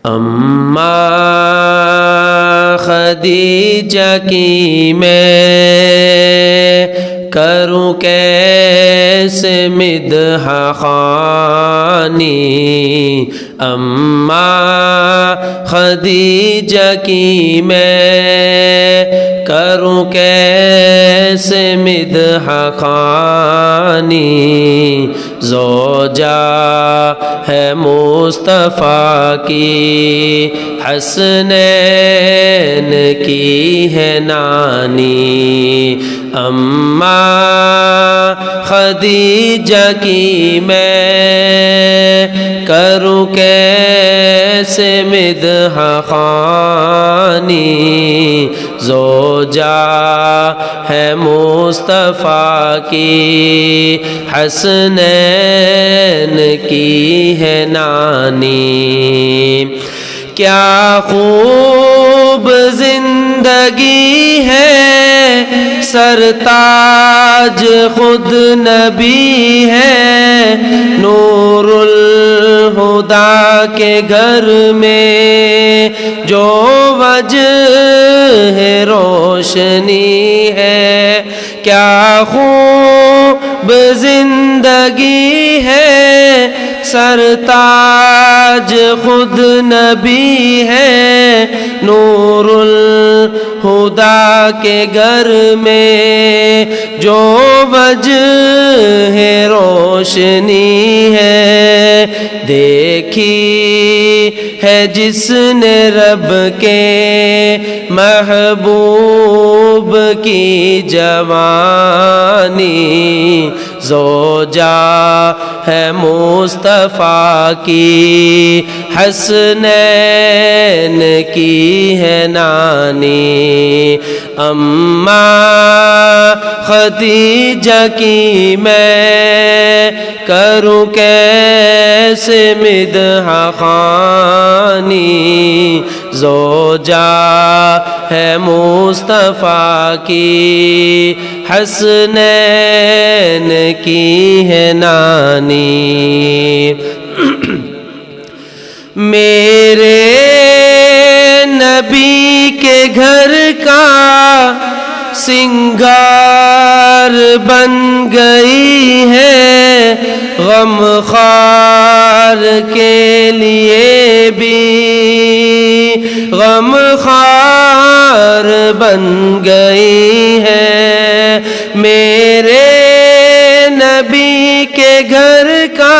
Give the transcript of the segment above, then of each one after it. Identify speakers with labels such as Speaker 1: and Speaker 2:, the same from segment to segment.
Speaker 1: اماں خدیجہ کی میں کروں کیسے مدح خوانی، اماں خدیجہ کی میں کروں کیسے مدح خوانی، زوجہ ہے مصطفیٰ کی حسنین کی ہے نانی، اماں خدیجہ کی میں کروں کیسے مدح خوانی، زوجہ ہے مصطفیٰ کی حسنین کی ہے نانی، کیا خوب زندگی ہے سرتاج خود نبی ہے، نور الہدا کے گھر میں جو وجہ ہے روشنی ہے، کیا خوب زندگی ہے سرتاج خود نبی ہے، نور الہدا کے گھر میں جو وجہ ہے روشنی ہے، دیکھی ہے جس نے رب کے محبوب کی جوانی، زوجہ ہے مصطفیٰ کی حسنین کی ہے نانی، اماں خدیجہ کی میں کروں کیسے مدح خوانی، زوجہ ہے مصطفیٰ کی حسنین کی ہے نانی، میرے نبی کے گھر کا سنگار بن گئی ہے، غم خوار کے لیے بھی غم خوار بن گئی ہے، میرے نبی کے گھر کا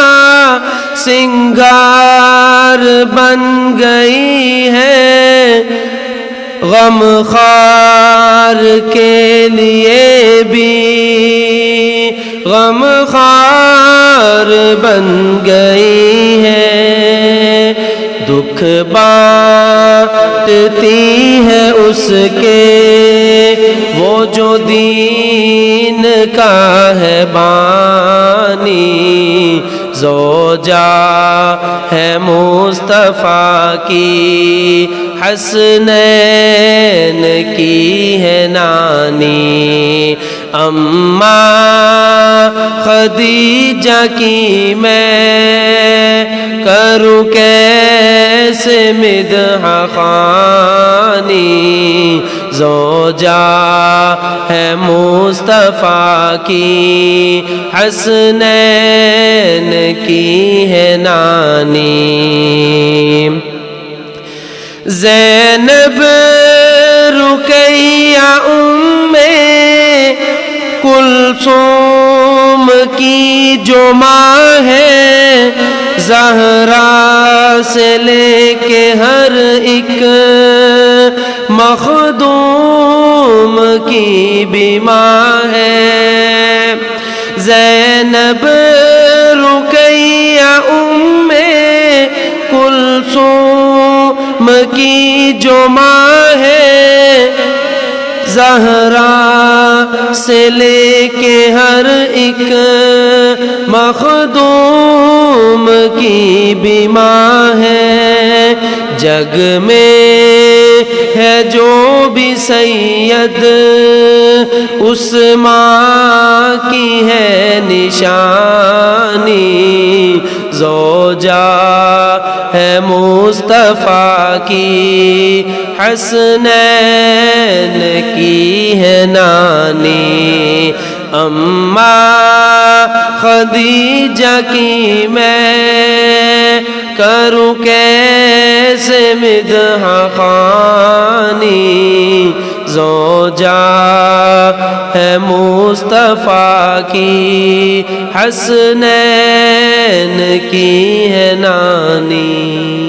Speaker 1: سنگار بن گئی ہے، غم خوار کے لیے بھی غم خوار بن گئی ہے، دکھ بانٹتی ہے اس کے وہ جو دین کا ہے بانی، زوجہ ہے مصطفیٰ کی حسنین کی ہے نانی، اماں خدیجہ کی میں کروں کیسے مدح خوانی، زوجہ ہے مصطفیٰ کی حسنین کی ہے نانی، زینب رقیہ ام کلثوم کی جو ماں ہے، زہرا سے لے کے ہر ایک مخدوم کی بھی ماں ہے، زینب رقیہ ام کلثوم کی جو ماں ہے، زہرا سے لے کے ہر ایک مخدوم کی بھی ماں ہے، جگ میں ہے جو بھی سید اس ماں کی ہے نشانی، زوجہ ہے مصطفیٰ کی حسنین کی ہے نانی اماں خدیجہ کی میں کروں کیسے مدح خوانی زوجہ ہے مصطفیٰ کی حسنین کی ہے نانی